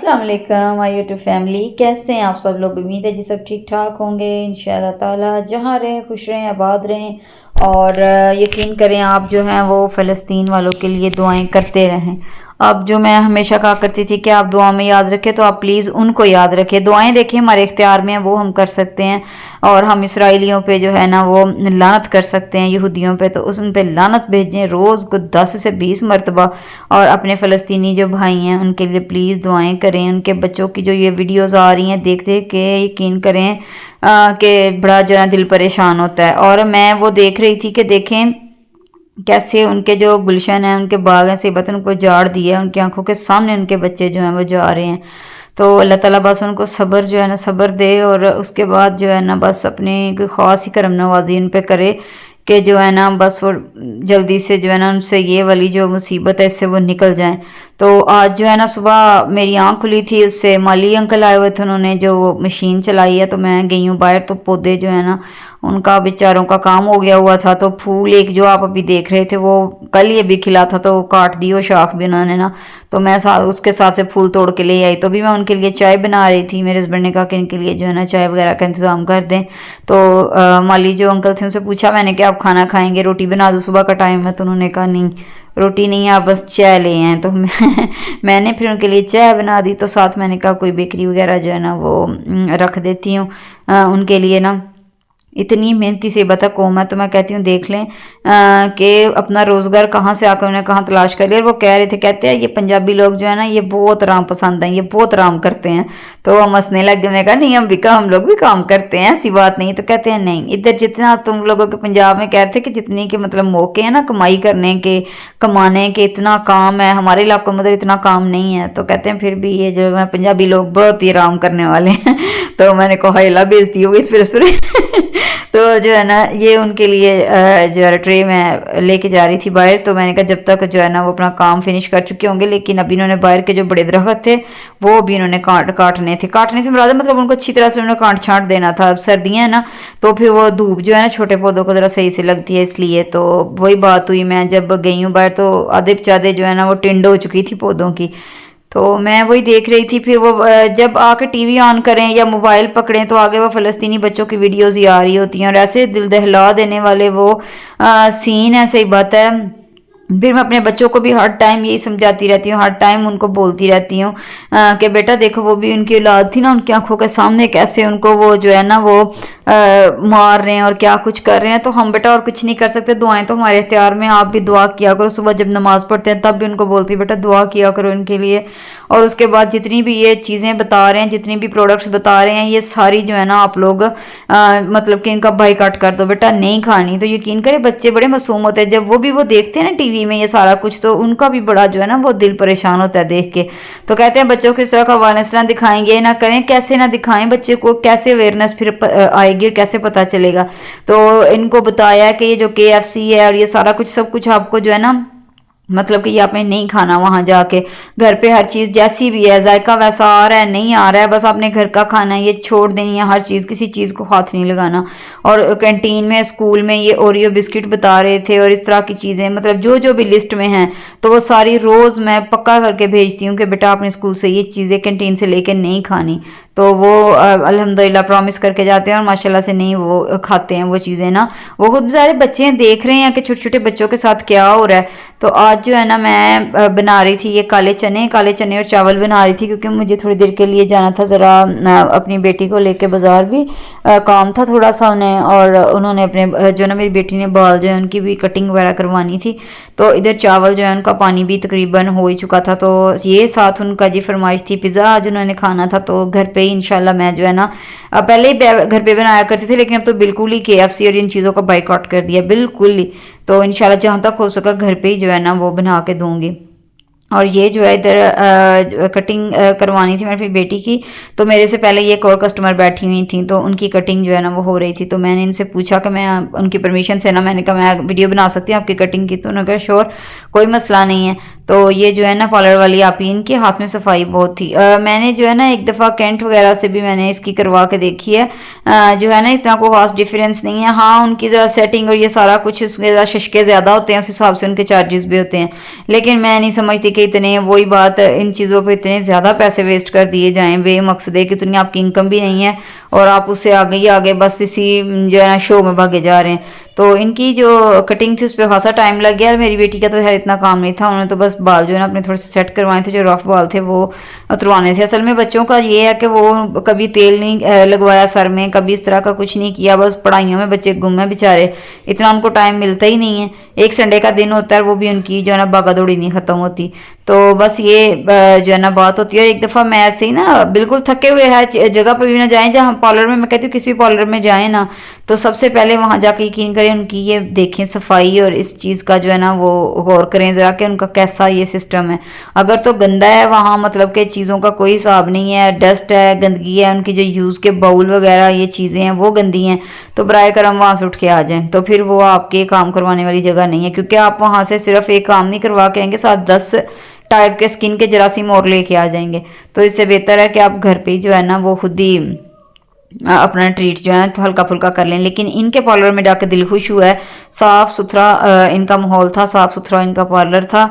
अस्सलाम वालेकुम my YouTube family, कैसे हैं आप सब लोग। उम्मीद है जी सब ठीक ठाक होंगे इंशाल्लाह ताला। जहाँ रहें खुश रहें आबाद रहें और यकीन करें आप जो हैं वो फ़लस्तीन वालों के लिए दुआएं करते रहें। अब जो मैं हमेशा कहा करती थी कि आप दुआ में याद रखें, तो आप प्लीज़ उनको याद रखें। दुआएं देखिए हमारे इख्तियार में हैं, वो हम कर सकते हैं। और हम इसराइलियों पे जो है ना वो लानत कर सकते हैं, यहूदियों पे, तो उन पे लानत भेजें रोज़ को 10 से 20 मरतबा। और अपने फ़लस्तीनी जो भाई हैं उनके लिए प्लीज़ दुआएं करें। उनके बच्चों की जो ये वीडियोज़ आ रही हैं देख देख के यकीन करें कि बड़ा जो है दिल परेशान होता है। और मैं वो देख रही थी कि देखें कैसे उनके जो गुलशन है, उनके बाग हैं, सेबत उनको जाड़ दिया, उनकी आंखों के सामने उनके बच्चे जो हैं वो जा रहे हैं। तो अल्लाह ताला बस उनको सब्र जो है ना सब्र दे, और उसके बाद जो है ना बस अपनी कोई ख़ास ही करम नवाजी उन पे करे कि जो है ना बस वो जल्दी से जो है ना उनसे ये वाली जो मुसीबत है इससे वो निकल जाएं। तो आज जो है ना सुबह मेरी आंख खुली थी, उससे माली अंकल आए हुए थे, उन्होंने जो मशीन चलाई है, तो मैं गई हूँ बाहर। तो पौधे जो है ना उनका बेचारों का काम हो गया हुआ था। तो फूल एक जो आप अभी देख रहे थे वो कल ये भी खिला था, तो काट दी वो शाख भी उन्होंने ना। तो मैं उसके साथ से फूल तोड़ के ले आई। तो भी मैं उनके लिए चाय बना रही थी। मेरे हस्बैंड ने कहा कि इनके लिए जो है ना चाय वगैरह का इंतज़ाम कर दें। तो माली जो अंकल थे उनसे पूछा मैंने कि आप खाना खाएंगे, रोटी बना दूँ, सुबह का टाइम है। तो उन्होंने कहा नहीं रोटी नहीं, आप बस चाय ले आए। तो मैंने फिर उनके लिए चाय बना दी। तो साथ मैंने कहा कोई बेकरी वगैरह जो है ना वो रख देती हूँ उनके लिए ना। इतनी मेहनती सेबत कौम है, तो मैं कहती हूँ देख लें कि अपना रोज़गार कहाँ से आकर उन्हें कहाँ तलाश कर लिया। और वो कह रहे थे, कहते हैं ये पंजाबी लोग जो है ना ये बहुत आराम पसंद हैं, ये बहुत आराम करते हैं। तो हम हंसने लग गए। मैंने कहा नहीं हम लोग भी काम करते हैं, ऐसी बात नहीं। तो कहते हैं नहीं, इधर जितना तुम लोगों के पंजाब में कह रहे थे कि जितनी के मतलब मौके हैं ना कमाई करने के, कमाने के, इतना काम है, हमारे इलाकों में इतना काम नहीं है। तो कहते हैं फिर भी ये जो है पंजाबी लोग बहुत ही आराम करने वाले हैं। तो मैंने कहा हिला बेइज्जती हो गई इस फिर तो जो है ना ये उनके लिए जो है ट्रे में लेके जा रही थी बाहर। तो मैंने कहा जब तक जो है ना वो अपना काम फिनिश कर चुके होंगे, लेकिन अभी इन्होंने बाहर के जो बड़े दरख्त थे वो भी इन्होंने काटने थे। काटने से मुराद मतलब उनको अच्छी तरह से उन्होंने काट छांट देना था। अब सर्दियाँ हैं ना, तो फिर वो धूप जो है ना छोटे पौधों को ज़रा सही से लगती है, इसलिए। तो वही बात हुई, मैं जब गई हूँ बाहर तो आधे पचाधे जो है ना वो टिंड हो चुकी थी पौधों की। तो मैं वही देख रही थी। फिर वो जब आके टीवी ऑन करें या मोबाइल पकड़ें तो आगे वो फ़लस्तीनी बच्चों की वीडियोज़ ही आ रही होती हैं, और ऐसे दिल दहला देने वाले वो सीन है, सही बात है। फिर मैं अपने बच्चों को भी हर टाइम यही समझाती रहती हूँ, हर टाइम उनको बोलती रहती हूँ कि बेटा देखो वो भी उनकी औलाद थी ना, उनकी आंखों के सामने कैसे उनको वो जो है ना वो मार रहे हैं और क्या कुछ कर रहे हैं। तो हम बेटा और कुछ नहीं कर सकते, दुआएं तो हमारे इख्तियार में। आप भी दुआ किया करो, सुबह जब नमाज़ पढ़ते हैं तब भी उनको बोलती बेटा दुआ किया करो इनके लिए। और उसके बाद जितनी भी ये चीज़ें बता रहे हैं, जितनी भी प्रोडक्ट्स बता रहे हैं, ये सारी जो है ना आप लोग मतलब कि इनका बाइकाट कर दो बेटा, नहीं खानी। तो यकीन करें बच्चे बड़े मासूम होते हैं, जब वो भी वो देखते हैं ना टीवी में ये सारा कुछ, तो उनका भी बड़ा जो है ना वो दिल परेशान होता है देख के। तो कहते हैं बच्चों को इस तरह का अवेयरनेस ना दिखाएंगे ना करें, कैसे ना दिखाएं बच्चे को, कैसे अवेयरनेस फिर आएगी, कैसे पता चलेगा। तो इनको बताया कि ये जो KFC है और ये सारा कुछ सब कुछ आपको जो है ना मतलब कि ये आपने नहीं खाना वहाँ जाके। घर पे हर चीज़ जैसी भी है, जायका वैसा आ रहा है नहीं आ रहा है, बस आपने घर का खाना है, ये छोड़ देनी है हर चीज़, किसी चीज़ को हाथ नहीं लगाना। और कैंटीन में स्कूल में ये ओरियो बिस्किट बता रहे थे और इस तरह की चीज़ें, मतलब जो जो भी लिस्ट में हैं तो वो सारी रोज़ मैं पक्का करके भेजती हूँ कि बेटा आपने स्कूल से ये चीज़ें कैंटीन से लेकर नहीं खानी। तो वो अल्हम्दुलिल्लाह प्रॉमिस करके जाते हैं और माशाल्लाह से नहीं वो खाते हैं वो चीज़ें ना। वो खुद सारे बच्चे हैं, देख रहे हैं कि छोटे छोटे बच्चों के साथ क्या हो रहा है। तो आज जो है ना मैं बना रही थी ये काले चने और चावल बना रही थी, क्योंकि मुझे थोड़ी देर के लिए जाना था ज़रा अपनी बेटी को लेके बाज़ार भी काम था थोड़ा सा उन्हें। और उन्होंने अपने जो ना मेरी बेटी ने बाल जो है उनकी भी कटिंग वगैरह करवानी थी। तो इधर चावल जो है उनका पानी भी तकरीबन हो ही चुका था। तो ये साथ उनका जी फरमाइश थी पिज़्ज़ा आज उन्होंने खाना था। तो घर पे ही इंशाल्लाह मैं जो है ना पहले ही घर पे बनाया करती थी, लेकिन अब तो बिल्कुल ही KFC और इन चीज़ों का बाइकआउट कर दिया बिल्कुल ही। तो इंशाल्लाह जहाँ तक हो सका घर पे ही जो है ना वो बना के दूंगी। और ये जो है इधर कटिंग करवानी थी मेरी अपनी बेटी की। तो मेरे से पहले ये एक और कस्टमर बैठी हुई थी, तो उनकी कटिंग जो है ना वो हो रही थी। तो मैंने इनसे पूछा कि मैं उनकी परमिशन से ना, मैंने कहा मैं वीडियो बना सकती हूँ आपकी कटिंग की। तो उन्होंने कहा श्योर, कोई मसला नहीं है। तो ये जो है ना पार्लर वाली आपी, इनके हाथ में सफाई बहुत थी। मैंने जो है ना एक दफ़ा कैंट वगैरह से भी मैंने इसकी करवा के देखी है। जो है ना इतना कोई खास डिफरेंस नहीं है। हाँ, उनकी ज़रा सेटिंग और ये सारा कुछ उसके ज़रा शशके ज़्यादा होते हैं, उस हिसाब से उनके चार्जेस भी होते हैं। लेकिन मैं नहीं समझती कि इतने, वही बात, इन चीज़ों पर इतने ज़्यादा पैसे वेस्ट कर दिए जाएँ बेमकसद है कि इतनी आपकी इनकम भी नहीं है और आप उससे आगे ही आगे बस इसी जो है ना शो में भागे जा रहे हैं। तो इनकी जो कटिंग थी उस पर खासा टाइम लग गया। मेरी बेटी का तो खैर इतना काम नहीं था, उन्होंने तो बस बाल जो है ना अपने थोड़े से सेट करवाए थे, जो रफ बाल थे वो उतरवाने थे। असल में बच्चों का ये है कि वो कभी तेल नहीं लगवाया सर में, कभी इस तरह का कुछ नहीं किया, बस पढ़ाइयों में बच्चे गुम है बेचारे, इतना उनको टाइम मिलता ही नहीं है। एक संडे का दिन होता है, वो भी उनकी जो है ना भागा दौड़ी नहीं खत्म होती। तो बस ये जो है ना बात होती है। और एक दफ़ा मैं ऐसे ही ना बिल्कुल थके हुए है जगह पर भी ना जाएं जहाँ पार्लर में, मैं कहती हूँ किसी पार्लर में जाएं ना तो सबसे पहले वहाँ जाके यकीन करें उनकी ये देखें सफाई, और इस चीज़ का जो है ना वो गौर करें ज़रा कि उनका कैसा ये सिस्टम है। अगर तो गंदा है वहाँ, मतलब कि चीज़ों का कोई हिसाब नहीं है, डस्ट है, गंदगी है, उनकी जो यूज़ के बाउल वगैरह ये चीज़ें हैं वो गंदी हैं, तो बराए करम वहाँ से उठ के आ जाएं। तो फिर वो आपके काम करवाने वाली जगह नहीं है, क्योंकि आप वहाँ से सिर्फ एक काम नहीं करवा के आएंगे, साथ 10 टाइप के स्किन के जरासीम और लेके आ जाएंगे। तो इससे बेहतर है कि आप घर पे जो है ना वो खुद ही अपना ट्रीट जो है तो हल्का फुल्का कर लें। लेकिन इनके पार्लर में जाकर दिल खुश हुआ है, साफ़ सुथरा इनका माहौल था, साफ़ सुथरा इनका पार्लर था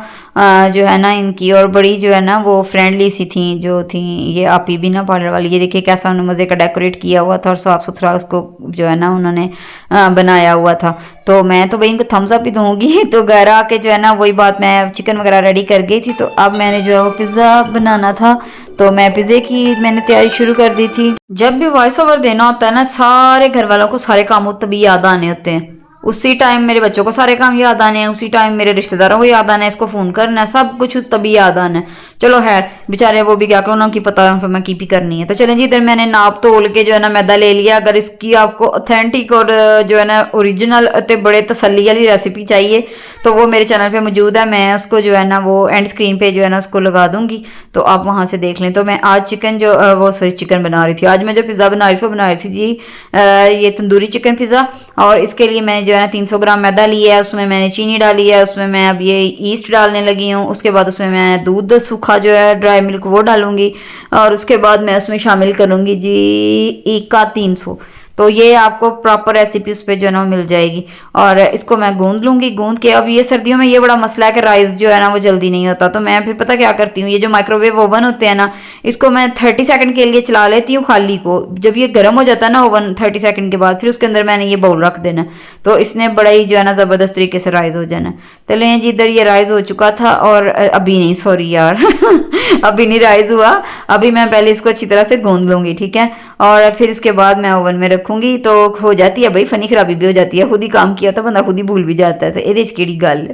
जो है ना इनकी, और बड़ी जो है ना वो फ्रेंडली सी थी जो थी ये आपी भी ना पार्लर वाली। ये देखिए कैसा उन्होंने मज़े का डेकोरेट किया हुआ था और साफ़ सुथरा उसको जो है ना उन्होंने बनाया हुआ था। तो मैं तो भाई इनको थम्स अप ही दूंगी। तो घर आके जो है ना वही बात, मैं चिकन वगैरह रेडी कर गई थी, तो अब मैंने जो है वो पिज़्ज़ा बनाना था, तो मैं पिज़्ज़े की मैंने तैयारी शुरू कर दी थी। जब भी वॉइस ओवर देना होता है ना, सारे घर वालों को सारे काम तभी याद आने होते हैं। उसी टाइम मेरे बच्चों को सारे काम याद आने हैं, उसी टाइम मेरे रिश्तेदारों को याद आना है, इसको फ़ोन करना है, सब कुछ तभी याद आना है। चलो खैर बेचारे वो भी क्या करो ना, की पता है फिर मैं की भी करनी है। तो चलें जी, इधर मैंने नाप तोल के जो है ना मैदा ले लिया। अगर इसकी आपको ऑथेंटिक और जो है ना ओरिजिनल ते बड़े तसल्ली वाली रेसिपी चाहिए तो वो मेरे चैनल पे मौजूद है, मैं उसको जो है ना वो एंड स्क्रीन पे जो है ना उसको लगा दूंगी, तो आप वहाँ से देख लें। तो मैं आज चिकन जो वो सॉरी चिकन बना रही थी, आज मैं जो पिज़्ज़ा बना रही थी वो बना रही थी जी ये तंदूरी चिकन पिज़्ज़ा। और इसके लिए मैंने जो है ना 300 ग्राम मैदा लिया है, उसमें मैंने चीनी डाली है, उसमें मैं अब ये ईस्ट डालने लगी हूँ। उसके बाद उसमें मैं दूध सूखा जो है ड्राई मिल्क वो डालूंगी, और उसके बाद मैं उसमें शामिल करूँगी जी ईका 300। तो ये आपको प्रॉपर रेसिपी उस पर जो है ना मिल जाएगी। और इसको मैं गूंद लूंगी, गूंद के अब ये सर्दियों में ये बड़ा मसला है कि राइस जो है ना वो जल्दी नहीं होता, तो मैं फिर पता क्या करती हूँ, ये जो माइक्रोवेव ओवन होते हैं ना इसको मैं 30 सेकंड के लिए चला लेती हूँ खाली को। जब ये गर्म हो जाता है ना ओवन 30 सेकंड के बाद, फिर उसके अंदर मैंने ये बाउल रख देना, तो इसने बड़ा ही जो है ना ज़बरदस्त तरीके से राइस हो जाना। तो लें जी, इधर ये राइस हो चुका था, और अभी नहीं, सॉरी यार अभी नहीं राइस हुआ, अभी मैं पहले इसको अच्छी तरह से गूंद लूंगी, ठीक है, और फिर इसके बाद मैं ओवन में रखूंगी। तो हो जाती है भाई, फनी खराबी भी हो जाती है, खुद ही काम किया था बंदा खुद ही भूल भी जाता है, तो ये केड़ी गल।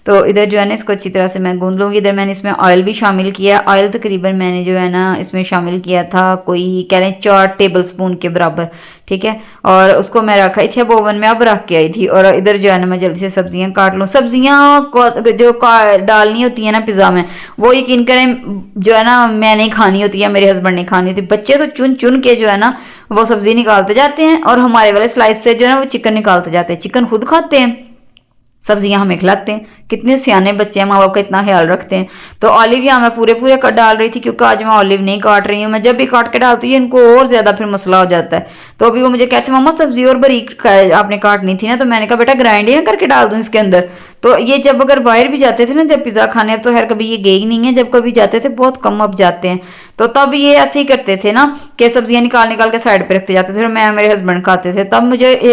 तो इधर जो है ना इसको अच्छी तरह से मैं गूंद लूँगी। इधर मैंने इसमें ऑयल भी शामिल किया, ऑयल तकरीबन मैंने जो है ना इसमें शामिल किया था कोई कह लें 4 टेबल स्पून के बराबर, ठीक है, और उसको मैं रखा थी अब ओवन में, अब रख के आई थी। और इधर जो है ना मैं जल्दी से सब्जियां काट लूँ। सब्जियां जो डालनी होती है ना पिज़्ज़ा में, वो यकीन करें जो है ना मैं नहीं खानी होती है, मेरे हस्बैंड नहीं खानी होती, बच्चे तो चुन चुन के जो है ना वो सब्जी निकालते जाते हैं, और हमारे वाले स्लाइस से जो है ना वो चिकन निकालते जाते हैं। चिकन खुद खाते हैं, सब्जियां हमें खिलाते हैं। कितने सियाने बच्चे हैं, माँ बाप का इतना ख्याल रखते हैं। तो ऑलिव यहाँ मैं पूरे पूरे डाल रही थी, क्योंकि आज मैं ऑलिव नहीं काट रही हूँ। मैं जब भी काट के डालती हूँ इनको और ज़्यादा फिर मसला हो जाता है। तो अभी वो मुझे कहते हैं मम्मा सब्जी और बारीक आपने काटनी थी ना, तो मैंने कहा बेटा ग्राइंड ही ना करके डाल दूँ इसके अंदर। तो ये जब अगर बाहर भी जाते थे ना जब पिज़्ज़ा खाने, अब तो खैर कभी ये गए ही नहीं है, जब कभी जाते थे बहुत कम अब जाते हैं, तो तब ये ऐसे ही करते थे ना कि सब्जियां निकाल निकाल के साइड पे रखते जाते थे, और मैं मेरे हस्बैंड खाते थे। तब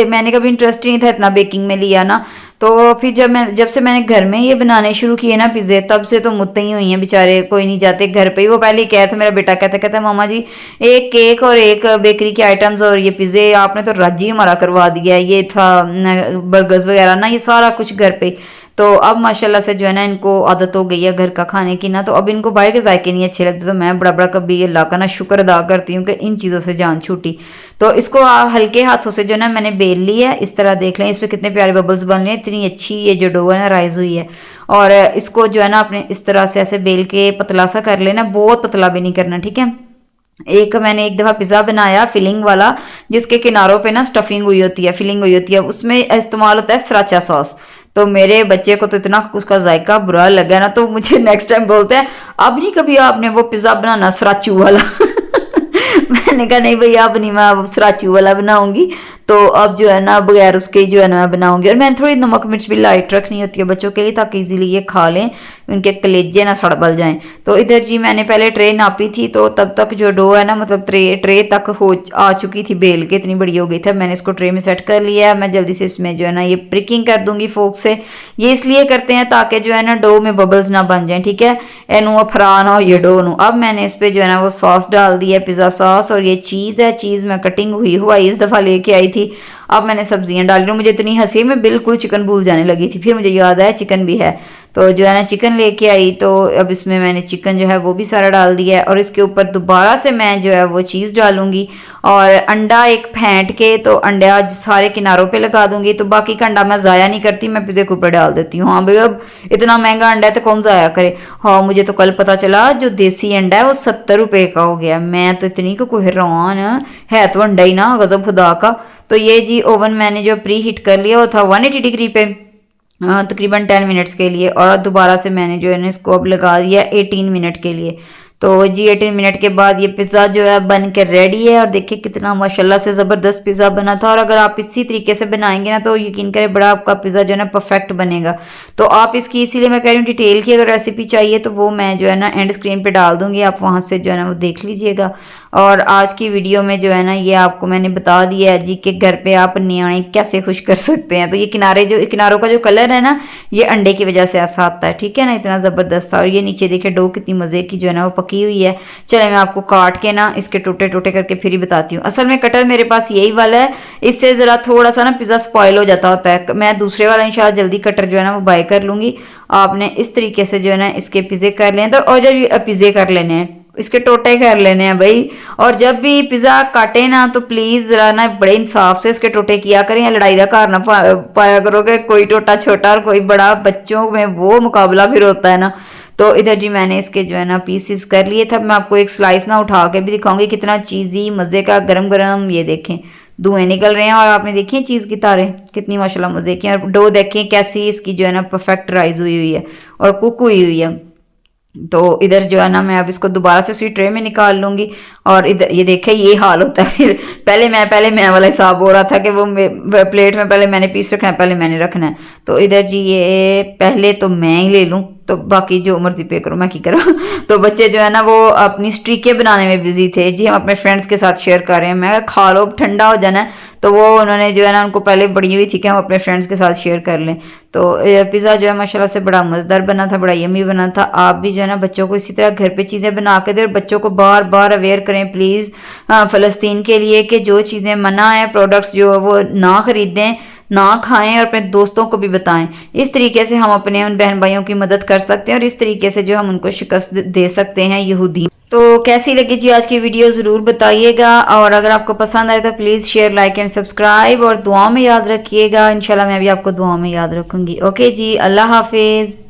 मैंने कभी इंटरेस्ट ही नहीं था इतना बेकिंग में लिया ना। तो फिर जब से मैंने घर में ये बनाने शुरू किए ना पिज़्ज़े, तब से तो मुद्दे ही हुई हैं बेचारे, कोई नहीं जाते घर पे ही। वो पहले ही कहता मेरा बेटा कहता मामा जी एक केक और एक बेकरी के आइटम्स और ये पिज़्ज़े आपने तो राज्य ही हमारा करवा दिया है। ये था बर्गर्स वगैरह ना, ये सारा कुछ घर पे। तो अब माशाल्लाह से जो है ना इनको आदत हो गई है घर का खाने की ना, तो अब इनको बाहर के जायके नहीं अच्छे लगते। तो मैं बड़ा बड़ा कभी अल्लाह का ना शुक्र अदा करती हूँ कि इन चीज़ों से जान छूटी। तो इसको हल्के हाथों से जो है ना मैंने बेल ली है, इस तरह देख लें इस पर कितने प्यारे बबल्स बन रहे हैं, इतनी अच्छी ये जो डो है ना राइज हुई है। और इसको जो है ना अपने इस तरह से ऐसे बेल के पतला सा कर लेना, बहुत पतला भी नहीं करना, ठीक है। मैंने एक दफ़ा पिज़्ज़ा बनाया फिलिंग वाला, जिसके किनारों पे ना स्टफिंग हुई होती है, फिलिंग हुई होती है, उसमें इस्तेमाल होता है सराचा सॉस। तो मेरे बच्चे को तो इतना उसका जायका बुरा लगा ना, तो मुझे नेक्स्ट टाइम बोलते हैं अब नहीं कभी आपने वो पिज़्ज़ा बनाना सराचू वाला मैंने कहा नहीं भैया अब नहीं, मैं अब सराचू वाला बनाऊंगी, तो अब जो है ना बगैर उसके जो है ना मैं बनाऊंगी। और मैंने थोड़ी नमक मिर्च भी लाइट रखनी होती है बच्चों के लिए, ताकि इजीली ये खा लें, उनके कलेजे ना सड़बल जाएं। तो इधर जी मैंने पहले ट्रे नापी थी, तो तब तक जो डो है ना, मतलब ट्रे तक आ चुकी थी बेल के, इतनी बड़ी हो गई थी। मैंने इसको ट्रे में सेट कर लिया है। मैं जल्दी से इसमें जो है ना ये प्रिकिंग कर दूंगी फोक से। ये इसलिए करते हैं ताकि जो है ना डो में बबल्स ना बन जाए, ठीक है, एनू फरा ना हो ये डो नू। अब मैंने इस पर जो है ना वो सॉस डाल दी है, पिज़्ज़ा सॉस, और ये चीज़ है, चीज़ मैं कटिंग हुई हुआ इस दफ़ा लेके आई थी। अब मैंने सब्जियां डाल रही हूँ, मुझे इतनी हंसी में बिल्कुल चिकन भूल जाने लगी थी, फिर मुझे याद आया चिकन भी है, तो जो है ना चिकन लेके आई। तो अब इसमें मैंने चिकन जो है वो भी सारा डाल दिया है, और इसके ऊपर दोबारा से मैं जो है वो चीज़ डालूंगी, और अंडा एक फेंट के तो अंडा सारे किनारों पे लगा दूंगी। तो बाकी का अंडा मैं ज़ाया नहीं करती, मैं पिज़्ज़े के ऊपर डाल देती हूँ। हाँ भाई अब इतना महंगा अंडा है तो कौन ज़ाया करे। हाँ मुझे तो कल पता चला जो देसी अंडा है वो 70 रुपये का हो गया। मैं तो इतनी को हैरान है, तो अंडा ही ना गजब खुदा का। तो ये जी ओवन मैंने जो प्री हीट कर लिया वो था 180 डिग्री पे तकरीबन 10 मिनट्स के लिए, और दोबारा से मैंने जो है ना इसको अब लगा दिया 18 मिनट के लिए। तो जी 18 मिनट के बाद ये पिज़्ज़ा जो है बन के रेडी है, और देखिए कितना माशाल्लाह से ज़बरदस्त पिज़्ज़ा बना था। और अगर आप इसी तरीके से बनाएंगे ना तो यकीन करें बड़ा आपका पिज़्ज़ा जो है ना परफेक्ट बनेगा। तो आप इसकी, इसीलिए मैं कह रही हूँ डिटेल की अगर रेसिपी चाहिए तो वो मैं जो है ना एंड स्क्रीन पे डाल दूंगी, आप वहाँ से जो है ना वो देख लीजिएगा। और आज की वीडियो में जो है ना ये आपको मैंने बता दिया है जी कि घर पे आप नियाने कैसे खुश कर सकते हैं। तो ये किनारों का जो कलर है ना ये अंडे की वजह से ऐसा आता है, ठीक है ना, इतना ज़बरदस्त था। और ये नीचे देखिए डो कितनी मज़े की जो है ना वो पकी हुई है। चले मैं आपको काट के ना इसके टोटे टोटे करके फिर ही बताती हूँ। असल में कटर मेरे पास यही वाला है, इससे ज़रा थोड़ा सा ना पिज़्ज़ा स्पॉइल हो जाता होता है। मैं दूसरे वाला इंशाल्लाह जल्दी कटर जो है ना वो बाय कर लूँगी। आपने इस तरीके से जो है ना इसके पिज़्ज़े कर लें, तो और जब पिज़्ज़े कर लेने हैं इसके टोटे कर लेने हैं भाई। और जब भी पिज़्ज़ा काटे ना तो प्लीज़ ज़रा ना बड़े इंसाफ से इसके टोटे किया करें, या लड़ाई का घर ना पाया करोगे, कोई टोटा छोटा और कोई बड़ा, बच्चों में वो मुकाबला फिर होता है ना। तो इधर जी मैंने इसके जो है ना पीसीस कर लिए थे। मैं आपको एक स्लाइस ना उठा के भी दिखाऊंगी कितना चीज़ी मज़े का गरम गरम, ये देखें धुएं निकल रहे हैं। और आपने देखी चीज़ की तारें कितनी माशाल्लाह मज़े की, और डो देखें कैसी इसकी जो है ना परफेक्ट राइज हुई है और कुक हुई है। तो इधर जो है ना मैं अब इसको दोबारा से उसी ट्रे में निकाल लूंगी। और इधर ये देखे ये हाल होता है फिर पहले मैं वाला हिसाब हो रहा था कि वो प्लेट में पहले मैंने पीस रखना है, पहले मैंने रखना है। तो इधर जी ये पहले तो मैं ही ले लूँ, तो बाकी जो मर्जी पे करो, मैं की करूँ तो बच्चे जो है ना वो अपनी स्ट्रीकें बनाने में बिजी थे जी, हम अपने फ्रेंड्स के साथ शेयर कर रहे हैं। मैं खा लो ठंडा हो जाना है, तो वो उन्होंने जो है ना उनको पहले बड़ी हुई थी कि हम अपने फ्रेंड्स के साथ शेयर कर लें। तो पिज़्ज़ा जो है माशाल्लाह से बड़ा मज़ेदार बना था, बड़ा यमी बना था। आप भी जो है ना बच्चों को इसी तरह घर पे चीज़ें बना के दें, और बच्चों को बार बार अवेयर करें प्लीज़ फ़लस्तीन के लिए कि जो चीज़ें मना है प्रोडक्ट्स जो है वो ना ख़रीदें, ना खाएं, और अपने दोस्तों को भी बताएं। इस तरीके से हम अपने उन बहन भाइयों की मदद कर सकते हैं, और इस तरीके से जो हम उनको शिकस्त दे सकते हैं यहूदी। तो कैसी लगी जी आज की वीडियो ज़रूर बताइएगा, और अगर आपको पसंद आए तो please share like and subscribe, और दुआ में याद रखिएगा। इंशाल्लाह मैं भी आपको दुआ में याद रखूँगी। ओके जी, अल्लाह हाफिज़।